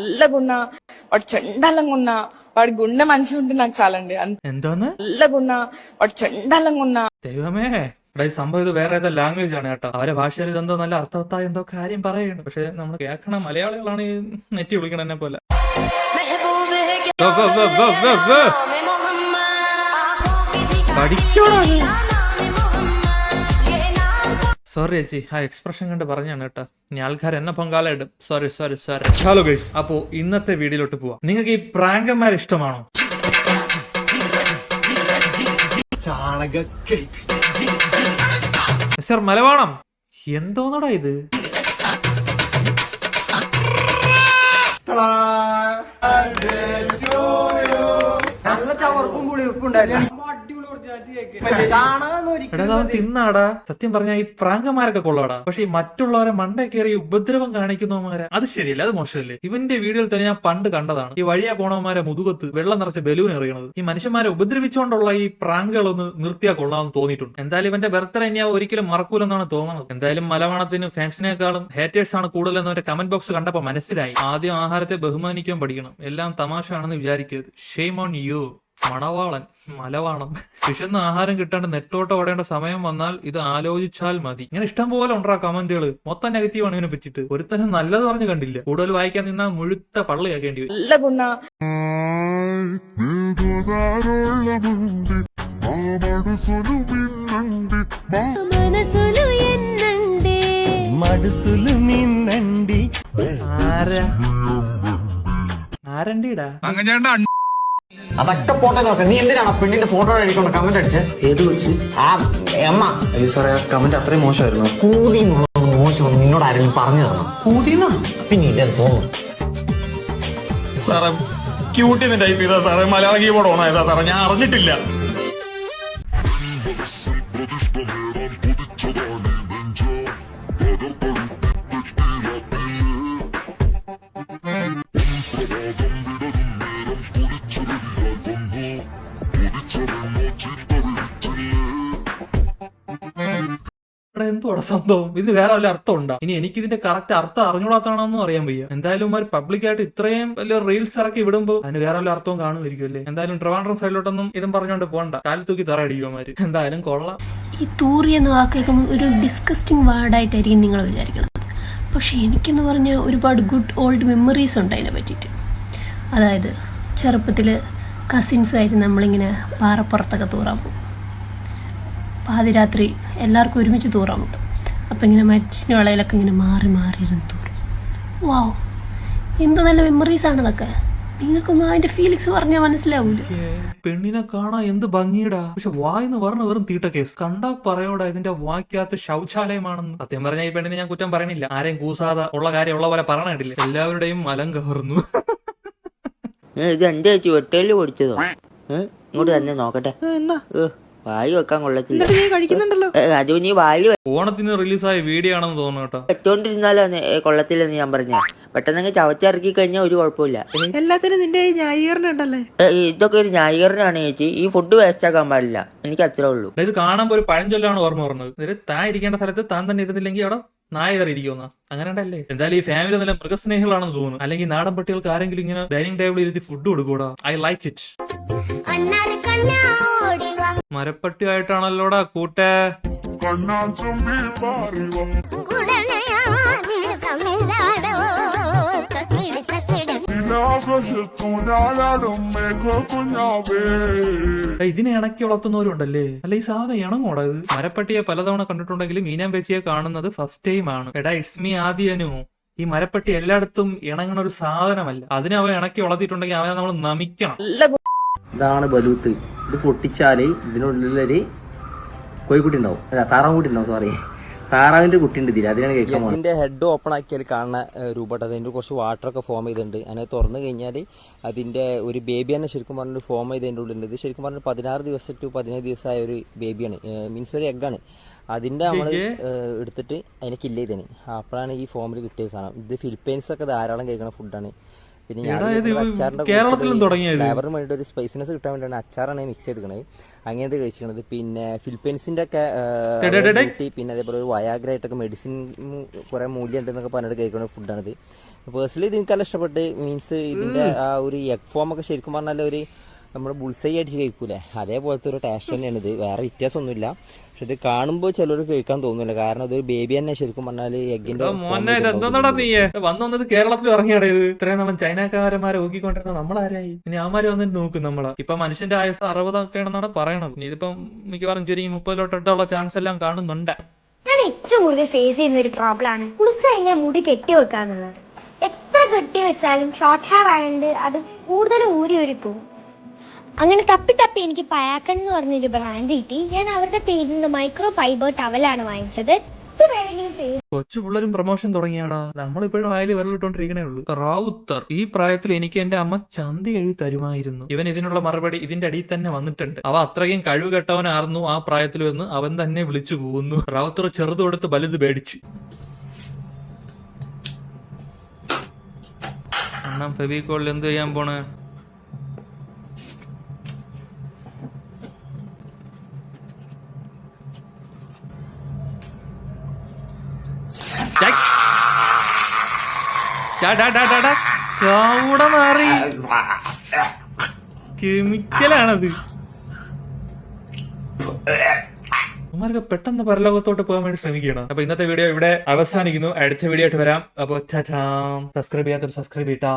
నల్లగున్నా వాడు చండాలంగా ఉన్నా వాడి గుండె మంచిగా ఉంటే నాకు చాలండి. എന്തോന്ന് నల్లగున్నా వాడు చండాలంగా ఉన్నా ദൈവമേ ഇവിടെ ഈ സംഭവം ഇത് വേറെ ഏതോ ലാംഗ്വേജ് ആണ് കേട്ടോ. അവരെ ഭാഷയിൽ ഇതെന്തോ നല്ല അർത്ഥവത്തായ എന്തോ കാര്യം പറയുന്നുണ്ട്. പക്ഷെ നമ്മൾ കേൾക്കണ മലയാളികളാണ് ഈ നെറ്റി വിളിക്കണ എന്നെ പോലെ. പഠിക്കോടാ സോറി ചേച്ചി, ആ എക്സ്പ്രഷൻ കണ്ട് പറഞ്ഞാണ് കേട്ടോ. ഇനി ആൾക്കാർ എന്നെ പൊങ്കാല ഇടും. Sorry sorry sorry. Hello guys, അപ്പോ ഇന്നത്തെ വീഡിയോയിലോട്ട് പോവാം. നിങ്ങൾക്ക് ഈ പ്രാങ്കന്മാർ ഇഷ്ടമാണോ? മിസ്റ്റർ മലവാണം, എന്തോന്നടാ ഇത്? എടാ അവൻ തിന്നാടാ. സത്യം പറഞ്ഞാൽ ഈ പ്രാങ്കന്മാരൊക്കെ കൊള്ളാടാ. പക്ഷെ ഈ മറ്റുള്ളവരെ മണ്ടേ കയറി ഉപദ്രവം കാണിക്കുന്നവന്മാരെ അത് ശരിയല്ല, അത് മോശമല്ലേ? ഇവന്റെ വീഡിയോയിൽ തന്നെ ഞാൻ പണ്ട് കണ്ടതാണ് ഈ വഴിയാ പോണവന്മാരെ മുതുകത്ത് വെള്ളം നിറച്ച ബലൂൺ എറിയണത്. ഈ മനുഷ്യന്മാരെ ഉപദ്രവിച്ചുകൊണ്ടുള്ള ഈ പ്രാങ്കുകളൊന്ന് നിർത്തിയാ കൊള്ളാമെന്ന് തോന്നിയിട്ടുണ്ട്. എന്തായാലും ഇവന്റെ ബർത്ത്ഡേ ഇനി ഒരിക്കലും മറക്കൂലെന്നാണ് തോന്നുന്നത്. എന്തായാലും മലവാണത്തിന് ഫാൻസിനേക്കാളും ഹേറ്റേഴ്സ് ആണ് കൂടുതലെന്ന് അവന്റെ കമന്റ് ബോക്സ് കണ്ടപ്പോ മനസ്സിലായി. ആദ്യം ആഹാരത്തെ ബഹുമാനിക്കാൻ പഠിക്കണം. എല്ലാം തമാശയാണെന്ന് വിചാരിക്കരുത്. Shame on you. മണവാളൻ മലവാണം. വിശന്ന് ആഹാരം കിട്ടാണ്ട് നെറ്റോട്ട് ഓടേണ്ട സമയം വന്നാൽ ഇത് ആലോചിച്ചാൽ മതി. ഇങ്ങനെ ഇഷ്ടം പോലെ ഉണ്ടാ കമന്റുകൾ. മൊത്തം നെഗറ്റീവാണ് ഇതിനെ പറ്റിയിട്ട്. ഒരുത്തനും നല്ലത് പറഞ്ഞു കണ്ടില്ല. കൂടുതൽ വായിക്കാൻ നിന്നാൽ മുഴുത്ത പള്ളിയാക്കേണ്ടി വരും. నల్లగున్నా ആരണ്ടീടാ അതൊക്കെ പോട്ടെ നോക്കാം. നീ എന്തിനാണ് പെണ്ണിന്റെ ഫോട്ടോ അടിക്കൊണ്ട് കമന്റ് അടിച്ച്? ഏത് വെച്ച്? ആ അമ്മ. അയ്യോ സാറേ, ആ കമന്റ് അത്രയും മോശമായിരുന്നു. കൂതി മോശം നിന്നോട് ആരെങ്കിലും പറഞ്ഞു തരണം? കൂതിന്നാ പിന്നെ ഇല്ലെന്ന് തോന്നുന്നു. സാറേ ക്യൂട്ടിന്ന് ടൈപ്പ് ചെയ്താ സാറേ, മലയാള കീബോർഡ് ഓൺ ആയതാ സാറേ, ഞാൻ അറിഞ്ഞിട്ടില്ല. എന്തുവാ സംഭവം? ഇത് വേറെ വല്ല അർത്ഥം ഉണ്ടാ? ഇനി എനിക്ക് ഇതിന്റെ കറക്റ്റ് അർത്ഥം അറിഞ്ഞൂടാത്താണെന്നും അറിയാൻ വയ്യ. എന്തായാലും ഒരു പബ്ലിക്കായിട്ട് ഇത്രയും വലിയ റീൽസ് ഇറക്കി വിടുമ്പോ അതിന് വേറെ വല്ല അർത്ഥവും കാണുമായിരിക്കും അല്ലേ? എന്തായാലും ട്രിവാൻഡ്രം സൈഡിലോട്ടൊന്നും ഇതും പറഞ്ഞോണ്ട് പോകണ്ട. കാലിൽ തൂക്കി തറ അടിക്കുമാര്. എന്തായാലും കൊള്ളാം. ഈ തൂറി എന്ന വാക്ക് കേൾക്കുമ്പോൾ ഒരു ഡിസ്കസ്റ്റിംഗ് വാർഡായിട്ടായിരിക്കും നിങ്ങൾ വിചാരിക്കുന്നത്. പക്ഷെ എനിക്കെന്ന് പറഞ്ഞാൽ ഒരുപാട് ഗുഡ് ഓൾഡ് മെമ്മറീസ് ഉണ്ട് അതിനെ പറ്റിയിട്ട്. അതായത് ചെറുപ്പത്തിൽ കസിൻസുമായിട്ട് നമ്മളിങ്ങനെ പാറപ്പുറത്തൊക്കെ തൂറാൻ പോകും. പാതിരാത്രി എല്ലാവർക്കും ഒരുമിച്ച് തൂറാൻ കിട്ടും. അപ്പം ഇങ്ങനെ മരിച്ചിന് വളയിലൊക്കെ ഇങ്ങനെ മാറി മാറിയിരുന്ന് തൂറും. വാവ്, എന്ത് നല്ല മെമ്മറീസാണ് ഇതൊക്കെ. നിങ്ങൾക്കൊന്നും അതിന്റെ ഫീലിങ്സ് പറഞ്ഞാൽ മനസ്സിലാവൂല. പെണ്ണിനെ കാണാൻ എന്ത് ഭംഗിയിടാ. പക്ഷെ വായിന്ന് പറഞ്ഞ വെറും തീട്ട കേസ്. കണ്ടാ പറയോടാ ഇതിന്റെ വാക്കകത്ത് ശൗചാലയമാണെന്ന്. സത്യം പറഞ്ഞ ഈ പെണ്ണിനെ ഞാൻ കുറ്റം പറയണില്ല. ആരെയും കൂസാതെ ഉള്ള കാര്യം ഉള്ള പോലെ പറയണില്ല. എല്ലാവരുടെയും മലം കവർന്നു. ഇത് എന്റെ ചേച്ചി വെട്ടേല് പൊടിച്ചതോ? ഇങ്ങോട്ട് തന്നെ നോക്കട്ടെ. വായി വെക്കാൻ കൊള്ളത്തില്ല. അത് നീ വായി ഓണത്തിന് റിലീസായ വീഡിയോ ആണെന്ന് തോന്നുന്നു കേട്ടോ. വെച്ചോണ്ടിരുന്നാലോ കൊള്ളത്തില്ലെന്ന് ഞാൻ പറഞ്ഞ. പെട്ടെന്ന് ചവച്ചിറക്കി കഴിഞ്ഞാൽ ഒരു കുഴപ്പമില്ല. എല്ലാത്തിനും നിന്റെ ന്യായീകരണുണ്ടല്ലേ? ഇതൊക്കെ ഒരു ന്യായീകരണമാണ് ചേച്ചി. ഈ ഫുഡ് വേസ്റ്റ് ആക്കാൻ പാടില്ല. എനിക്ക് അത്രേ ഉള്ളൂ. ഇത് കാണുമ്പോ ഒരു പഴഞ്ചൊല്ലാണ് ഓർമ്മ പറഞ്ഞത്. താൻ ഇരിക്കേണ്ട സ്ഥലത്ത് താൻ തന്നെ ഇരുന്നില്ലെങ്കിൽ അവിടെ നായ കയറിയിരിക്കുന്ന അങ്ങനെ ഉണ്ടല്ലേ. എന്തായാലും ഈ ഫാമിലി നല്ല മൃഗസ്നേഹികളാണെന്ന് തോന്നുന്നു. അല്ലെങ്കിൽ നാടൻ പട്ടികൾക്ക് ആരെങ്കിലും ഇങ്ങനെ ഡൈനിങ് ടേബിളിൽ ഇരുത്തി ഫുഡ് കൊടുക്കൂടാ. I like it. മരപ്പട്ടി ആയിട്ടാണല്ലോടാ കൂട്ടേ. ഇതിനെ ഇണക്കി വളർത്തുന്നവരുണ്ടല്ലേ. അല്ല ഈ സാധനം ഇണങ്ങോടാ ഇത്? മരപ്പട്ടിയെ പലതവണ കണ്ടിട്ടുണ്ടെങ്കിലും മീനാൻ പേച്ചിയെ കാണുന്നത് ഫസ്റ്റ് ടൈം ആണ്. എടാ ഇറ്റ്സ് മീ ആദിയനു. ഈ മരപ്പട്ടി എല്ലായിടത്തും ഇണങ്ങണ ഒരു സാധനമല്ല. അതിനെ അവൻ ഇണക്കി വളർത്തിയിട്ടുണ്ടെങ്കിൽ അവനെ നമ്മൾ നമിക്കണം. ഇതാണ് ബലൂത്ത്. ഇത് പൊട്ടിച്ചാല് ഇതിനുള്ളിലൊരു കോഴിക്കുട്ടി ഉണ്ടാവും. അല്ല, താറാവുകുട്ടി ഉണ്ടാവും. സോറി, താറാവിന്റെ കുട്ടി ഉണ്ട് ഇതിൽ. അതിനാണ് കേൾക്കാൻ. ഇതിന്റെ ഹെഡ് ഓപ്പൺ ആക്കിയാൽ കാണുന്ന രൂപമായിട്ട് അതിന്റെ കുറച്ച് വാട്ടറൊക്കെ ഫോം ചെയ്തിട്ടുണ്ട്. അതിനെ തുറന്നു കഴിഞ്ഞാൽ അതിന്റെ ഒരു ബേബി തന്നെ ശരിക്കും പറഞ്ഞൊരു ഫോം ചെയ്തതിൻ്റെ ഉള്ളിലുണ്ട്. ഇത് ശരിക്കും പറഞ്ഞാൽ 16 ദിവസം ടു 17 ദിവസമായ ഒരു ബേബിയാണ്. മീൻസ് ഒരു എഗ്ഗാണ്. അതിന്റെ നമ്മൾ എടുത്തിട്ട് അതിനെ കില്ല് ചെയ്തേന്. അപ്പോഴാണ് ഈ ഫോമിൽ കിട്ടിയ സാധനം. ഇത് ഫിലിപ്പൈൻസ് ഒക്കെ ധാരാളം കഴിക്കുന്ന ഫുഡാണ്. പിന്നെ ഞാൻ അച്ചാറിന്റെ ഫ്ലേവറിന് വേണ്ടി ഒരു സ്പൈസിനെസ് കിട്ടാൻ വേണ്ടിയാണ് അച്ചാറാണ് മിക്സ് ചെയ്തിരിക്കണത്. അങ്ങനത്തെ കഴിച്ചിരിക്കണത്. പിന്നെ ഫിലിപ്പൈൻസിന്റെ ഒക്കെ പിന്നെ അതേപോലെ ഒരു വയാഗ്രായിട്ടൊക്കെ മെഡിസിൻ കുറെ മൂല്യം ഉണ്ടെന്നൊക്കെ പറഞ്ഞിട്ട് കഴിക്കുന്ന ഫുഡാണിത്. പേഴ്സണലി ഇത് എനിക്കെല്ലാം ഇഷ്ടപ്പെട്ട്. മീൻസ് ഇതിന്റെ ആ ഒരു എഗ് ഫോം ഒക്കെ ശരിക്കും പറഞ്ഞാൽ ഒരു നമ്മൾ ബുൾസൈ അടിച്ച് കഴിക്കൂലേ അതേപോലത്തെ ഒരു ടേസ്റ്റ് തന്നെയാണ് ഇത്. വേറെ വ്യത്യാസമൊന്നുമില്ല. പക്ഷെ ഇത് കാണുമ്പോൾ ചിലർ കഴിക്കാൻ തോന്നുന്നില്ല, കാരണം അതൊരു ബേബി തന്നെ ശരിക്കും പറഞ്ഞാൽ എഗ്ഗിന്റെ. മോനെ ഇതെന്തോന്നടാ നീ വന്നത് കേരളത്തിൽ ഇറങ്ങിയാടേ ഇത്? ഇത്രയും നാളും ചൈനക്കാരന്മാരെ ഊക്കിക്കൊണ്ടിരുന്ന നമ്മളാരായി? ഇനി ആമാര് വന്നിട്ട് നോക്കും നമ്മളെ. ഇപ്പൊ മനുഷ്യന്റെ ആയുസ് 60 ഒക്കെയാണെന്നാണ് പറയണത്. ഇതിപ്പം മിക്കവാറും ചുരുങ്ങി 30-ലോട്ടുള്ള ചാൻസ് എല്ലാം കാണുന്നുണ്ട്. ഞാൻ ഏറ്റവും കൂടുതൽ ഫേസ് ചെയ്യുന്ന ഒരു പ്രോബ്ലം ആണ് കുളിച്ച് കഴിഞ്ഞാൽ മുടി കെട്ടി വെക്കാന്നുള്ളത്. എത്ര കെട്ടി വെച്ചാലും ഷോർട്ട് ഹെയർ ആയതുകൊണ്ട് അത് കൂടുതൽ ഊരി പോകും. അങ്ങനെ തപ്പി എനിക്ക് പയാക്കൺ എന്ന് പറഞ്ഞൊരു ബ്രാൻഡ് കിട്ടി. ഞാൻ അവരുടെ പേജിൽ നിന്ന് മൈക്രോ ഫൈബർ ടവലാണ് വാങ്ങിച്ചത്. കൊച്ചു പിള്ളേരും പ്രൊമോഷൻ തുടങ്ങിയാടാ. നമ്മളിപ്പോഴും വായിൽ വിരലിട്ടോണ്ടിരിക്കണേ ഉള്ളൂ. റാവുത്തർ, ഈ പ്രായത്തിൽ എനിക്ക് എന്റെ അമ്മ ചന്തി എഴുതി തരുമായിരുന്നു. ഇവൻ ഇതിനുള്ള മറുപടി ഇതിന്റെ അടിയിൽ തന്നെ വന്നിട്ടുണ്ട്. അവ അത്രയും കഴിവ് കെട്ടവനായിരുന്നു ആ പ്രായത്തിൽ എന്ന് അവൻ തന്നെ വിളിച്ചു പോകുന്നു. റാവുത്തർ ചെറുത് കൊടുത്ത് വലുത് പേടിച്ചു. അണ്ണാ ഫെവിക്കോളിൽ എന്ത് ചെയ്യാൻ പോണേ? ചാവൂട മാറി കെമിക്കലാണത്. അവന്മാർക്ക് പെട്ടെന്ന് പരലോകത്തോട്ട് പോകാൻ വേണ്ടി ശ്രമിക്കണം. അപ്പൊ ഇന്നത്തെ വീഡിയോ ഇവിടെ അവസാനിക്കുന്നു. അടുത്ത വീഡിയോ ആയിട്ട് വരാം. അപ്പൊ സബ്സ്ക്രൈബ് ചെയ്യാത്തവർ സബ്സ്ക്രൈബ് ചെയ്യട്ടാ.